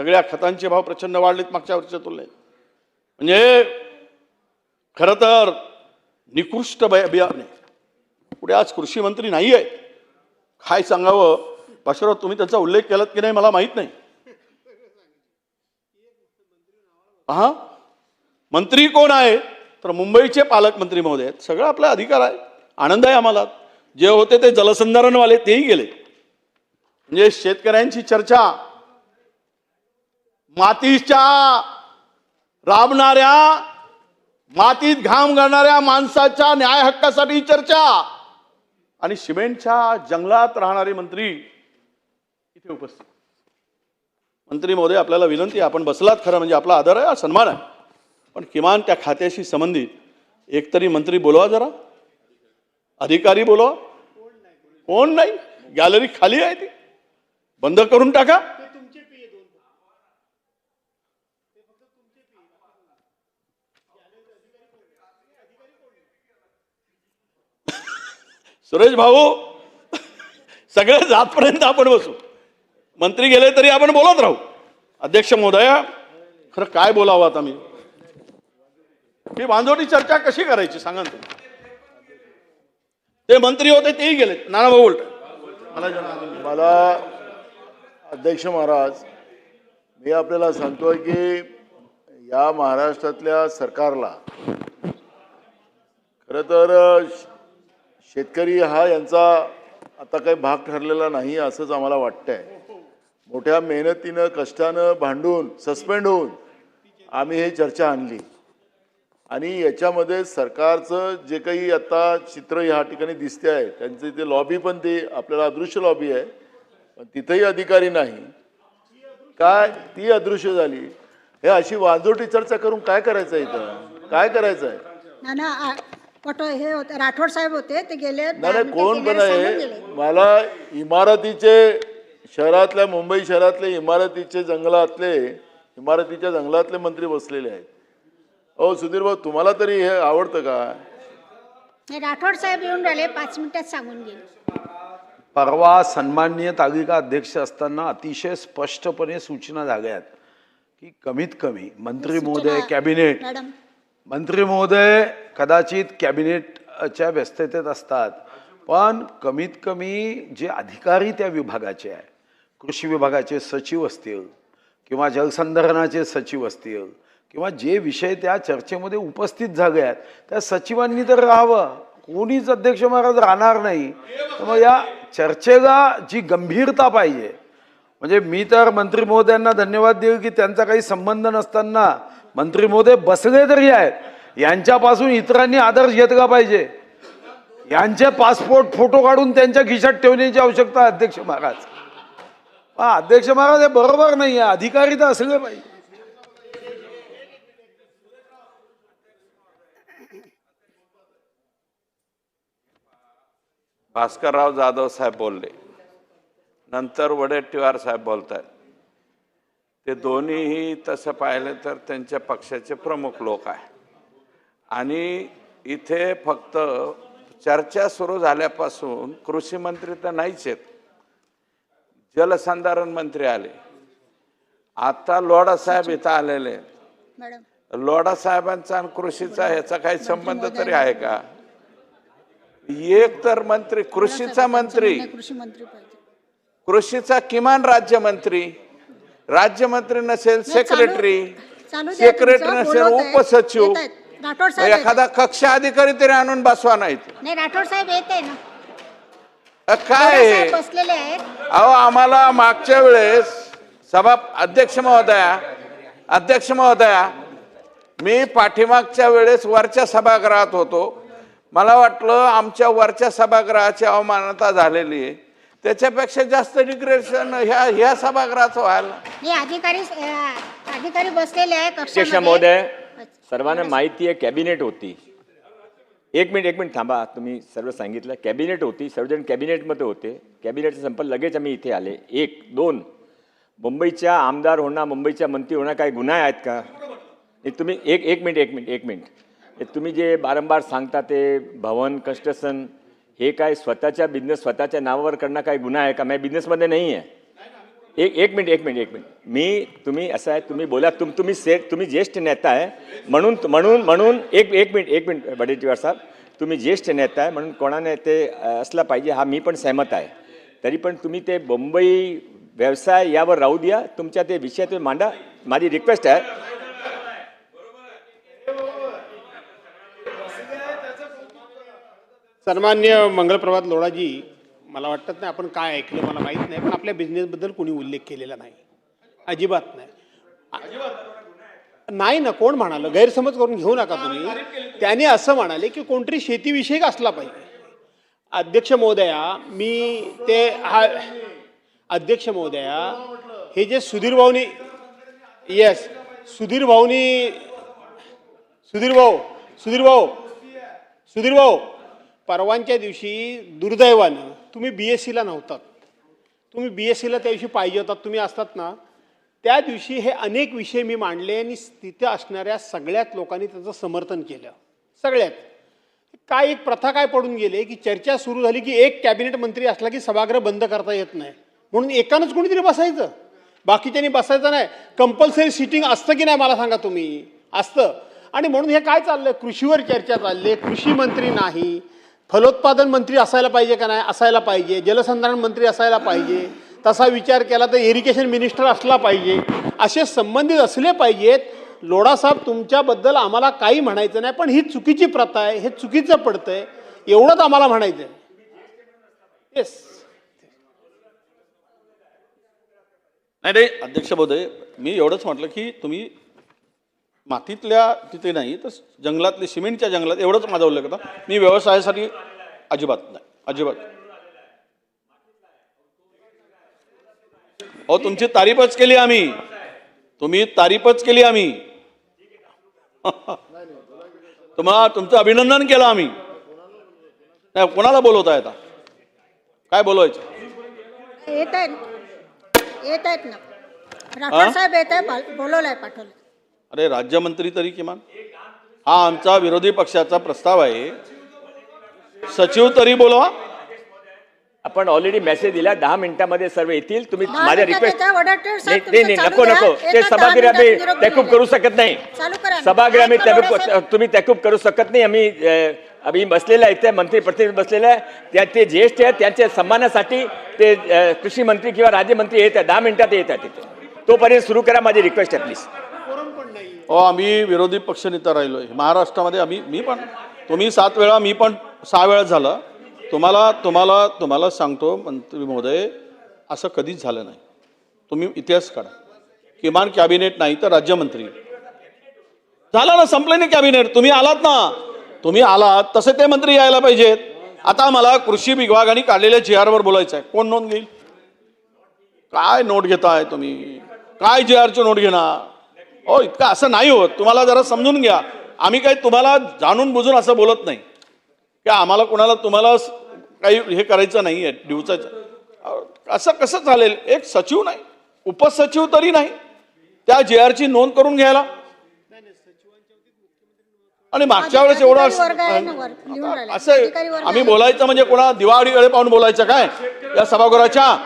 सगळ्या खतांचे भाव प्रचंड वाढलेत मागच्या वर्षीच्या तुलनेत. म्हणजे खरं तर निकृष्ट बियाणे. पुढे आज कृषी मंत्री नाही आहेत. काय सांगावं बाशराव, तुम्ही त्याचा उल्लेख केलात की नाही मला माहित नाही. हा, मंत्री कोण आहे तर मुंबईचे पालकमंत्री महोदय आहेत. सगळं आपला अधिकार आहे, आनंद आहे आम्हाला. जे होते ते जलसंधारणवाले तेही गेले. म्हणजे शेतकऱ्यांची चर्चा, मातीच्या राबणाऱ्या, मातीत घाम घालणाऱ्या माणसाच्या न्याय हक्कासाठी चर्चा, आणि सिमेंटच्या जंगलात राहणारे मंत्री इथे उपस्थित. मंत्री महोदय, आपल्याला विनंती आहे, आपण बसलात खरं म्हणजे आपला आदर आहे, सन्मान आहे, पण किमान त्या खात्याशी संबंधित एकतरी मंत्री बोलवा, जरा अधिकारी बोलवा. कोण नाही, गॅलरी खाली आहे, ती बंद करून टाका. सुरेश भाऊ, सगळे जातपर्यंत आपण बसू. मंत्री गेले तरी आपण बोलत राहू. अध्यक्ष महोदया, खरं काय बोलावं आता मी बांधवटी चर्चा कशी करायची सांगा ना तुम्ही. ते मंत्री होते तेही गेले. नाना भाऊ बोलत मला अध्यक्ष महाराज, मी आपल्याला सांगतोय की या महाराष्ट्रातल्या सरकारला खरं तर शेतकरी हा यांचा आता काही भाग ठरलेला नाही असंच आम्हाला वाटतंय. मोठ्या मेहनतीनं कष्टानं भांडून सस्पेंड होऊन आम्ही ही चर्चा आणली, आणि याच्यामध्ये सरकारचं जे काही आता चित्र ह्या ठिकाणी दिसते आहे, त्यांचे ते लॉबी पण ते आपल्याला अदृश्य लॉबी आहे, पण तिथेही अधिकारी नाही. काय ती अदृश्य झाली. हे अशी वाजोटी चर्चा करून काय करायचं आहे इथं, काय करायचं आहे ना. हे होते राठोड साहेब होते, ते गेले. नाही कोण पण आहे. मला इमारतीचे शहरातल्या, मुंबई शहरातले इमारतीचे जंगलातले, इमारतीच्या जंगलातले मंत्री बसलेले आहेत. ओ सुधीर भाऊ, तुम्हाला तरी हे आवडतं का? राठोड साहेब येऊन राहिले, 5 मिनिटात सांगून गेले. परवा सन्माननीय तालिका अध्यक्ष असताना अतिशय स्पष्टपणे सूचना झाल्यात की कमीत कमी मंत्री महोदय, कॅबिनेट मंत्री महोदय कदाचित कॅबिनेटच्या व्यस्ततेत असतात, पण कमीत कमी जे अधिकारी त्या विभागाचे आहे, कृषी विभागाचे सचिव असतील किंवा जलसंधारणाचे सचिव असतील किंवा जे विषय त्या चर्चेमध्ये उपस्थित झाले आहेत त्या सचिवांनी तर राहावं. कोणीच अध्यक्ष महाराज राहणार नाही. तर मग या चर्चेला जी गंभीरता पाहिजे, म्हणजे मी तर मंत्री महोदयांना धन्यवाद देईल की त्यांचा काही संबंध नसताना मंत्री महोदय बसले तरी आहेत. यांच्यापासून इतरांनी आदर्श घेतला पाहिजे. यांचे पासपोर्ट फोटो काढून त्यांच्या खिशात ठेवण्याची आवश्यकता अध्यक्ष महाराज. अध्यक्ष महाराज, हे बरोबर नाही आहे. अधिकारी तर असले पाहिजे. भास्करराव जाधव साहेब बोलले, नंतर वडेट्टीवार साहेब बोलत आहेत. ते दोन्हीही तसं पाहिलं तर त्यांच्या पक्षाचे प्रमुख लोक आहे, आणि इथे फक्त चर्चा सुरू झाल्यापासून कृषी मंत्री तर नाहीच आहेत, जलसंधारण मंत्री आले, आता लोढा साहेब इथं आलेले. लोढा साहेबांचा आणि कृषीचा ह्याचा काही संबंध तरी आहे का? एक तर मंत्री, कृषीचा मंत्री, कृषीचा किमान राज्यमंत्री, राज्यमंत्री नसेल सेक्रेटरी, सेक्रेटरी नसेल उपसचिव, एखादा कक्षा अधिकारी तरी आणून बसवा. नाही राठोड साहेब येते ना, काय बसलेले आहेत. अहो, आम्हाला मागच्या वेळेस अध्यक्ष महोदया, मी पाठीमागच्या वेळेस वरच्या सभागृहात होतो. मला वाटलं आमच्या वरच्या सभागृहाची अवमानता झालेली आहे, त्याच्यापेक्षा जास्त डिग्रेडेशन ह्या सभागृहाचं व्हायला. अधिकारी बसलेले आहे. अध्यक्ष महोदय, सर्वांना माहिती आहे कॅबिनेट होती. एक मिनिट थांबा. तुम्ही सर्व सांगितलं कॅबिनेट होती, सर्वजण कॅबिनेटमध्ये होते. कॅबिनेटचं संपलं, लगेच आम्ही इथे आले. 1, 2 मुंबईच्या आमदार होणं, मुंबईच्या मंत्री होणं काय गुन्हा आहेत का? तुम्ही एक मिनिट तुम्ही जे बारंबार सांगता ते भवन कन्स्ट्रक्शन हे काय स्वतःच्या बिझनेस स्वतःच्या नावावर करणं काय गुन्हा आहे का? मी बिझनेसमध्ये नाही आहे. एक मिनिट मी तुम्ही असं आहे तुम्ही बोला तुम्ही ज्येष्ठ नेता आहे म्हणून एक मिनिट वडेट्टीवार साहेब तुम्ही ज्येष्ठ नेता आहे म्हणून कोणाने ते असला पाहिजे हा मी पण सहमत आहे. तरी पण तुम्ही ते मुंबई व्यवसाय यावर राहू द्या, तुमच्या ते विषय तुम्ही मांडा. माझी रिक्वेस्ट आहे. सन्मान्य मंगलप्रभात लोढाजी, मला वाटत नाही आपण काय ऐकलं मला माहीत नाही, पण आपल्या बिझनेसबद्दल कोणी उल्लेख केलेला नाही, अजिबात नाही. नाही ना, कोण म्हणालं? गैरसमज करून घेऊ नका तुम्ही. त्याने असं म्हणाले की कोणतरी शेतीविषयक असला पाहिजे. अध्यक्ष महोदया, मी ते हा अध्यक्ष महोदया, हे जे सुधीर भाऊ परवांच्या दिवशी दुर्दैवानं तुम्ही BScला नव्हतात. तुम्ही BScला त्या दिवशी पाहिजे होतात, तुम्ही असतात ना. त्या दिवशी हे अनेक विषय मी मांडले आणि तिथे असणाऱ्या सगळ्याच लोकांनी त्याचं समर्थन केलं. सगळ्यात काय एक प्रथा काय पडून गेले की चर्चा सुरू झाली की एक कॅबिनेट मंत्री असला की सभागृह बंद करता येत नाही, म्हणून एकानंच कोणीतरी बसायचं, बाकीच्यांनी बसायचं नाही. कंपल्सरी सिटिंग असतं की नाही मला सांगा तुम्ही? असतं. आणि म्हणून हे काय चाललंय, कृषीवर चर्चा चालली. कृषी मंत्री नाही, फलोत्पादन मंत्री असायला पाहिजे का नाही? असायला पाहिजे. जलसंधारण मंत्री असायला पाहिजे. तसा विचार केला तर इरिगेशन मिनिस्टर असला पाहिजे. असे संबंधित असले पाहिजेत. लोढासाहेब, तुमच्याबद्दल आम्हाला काही म्हणायचं नाही, पण ही चुकीची प्रथा आहे, हे चुकीचं पडतंय, एवढंच आम्हाला म्हणायचं आहे. येस. नाही अध्यक्ष महोदय, मी एवढंच म्हटलं की तुम्ही मातीतल्या तिथे नाही तर जंगलातले सिमेंटच्या जंगलात एवढंच माझा उल्लेख होता. मी व्यवसायासाठी अजिबात नाही, अजिबात. हो, तुमची तारीफच केली आम्ही, तुम्ही तारीफच केली आम्ही. तुम्हाला तुमचं अभिनंदन केलं आम्ही. नाही, कोणाला बोलवताय आता? काय बोलवायचं? येत आहेत ना, राठोड साहेब येत आहे, बोलवलंय, पाठवलं. अरे राज्यमंत्री तरी किमान, हा आमचा विरोधी पक्षाचा प्रस्ताव आहे, सचिव तरी बोलवा. आपण ऑलरेडी मेसेज दिला, 10 मिनिटांमध्ये सर्व येतील. तुम्ही माझ्या रिक्वेस्ट नाही, नको ते सभागृह आम्ही तहकूब करू शकत नाही. सभागृह आम्ही तुम्ही तहकूब करू शकत नाही. आम्ही बसलेला आहे, इथे मंत्री प्रतिनिधी बसलेला आहे, ते ज्येष्ठ आहेत, त्यांच्या सन्मानासाठी ते कृषी मंत्री किंवा राज्यमंत्री येत आहे, 10 मिनिटात येत आहेत तिथे. तोपर्यंत सुरू करा, माझी रिक्वेस्ट आहे प्लीज. हो, आम्ही विरोधी पक्षनेता राहिलोय महाराष्ट्रामध्ये. मी पण, तुम्ही 7 वेळा, मी पण 6 वेळा झालं. तुम्हाला सांगतो मंत्री महोदय, असं कधीच झालं नाही. तुम्ही इतिहास काढा. किमान कॅबिनेट नाही तर राज्यमंत्री झाला ना, संपले नाही कॅबिनेट. तुम्ही आलात तसे ते मंत्री यायला पाहिजेत. आता मला कृषी विभागाने काढलेल्या GR बोलायचं आहे. कोण नोंद घेईल? काय नोट घेताय तुम्ही? काय GRची नोट घेणार? हो, इतकं असं नाही होत. तुम्हाला जरा समजून घ्या. आम्ही काही तुम्हाला जाणून बुजून असं बोलत नाही की आम्हाला तुम्हाला काही हे करायचं नाही आहे, डिवचायचं. असं कसं चालेल? एक सचिव नाही, उपसचिव तरी नाही त्या GRची नोंद करून घ्यायला. आणि मागच्या वेळेस एवढं असं आम्ही बोलायचं म्हणजे कोणा दिवाळी वेळे पाहून बोलायचं काय या सभागृहाच्या?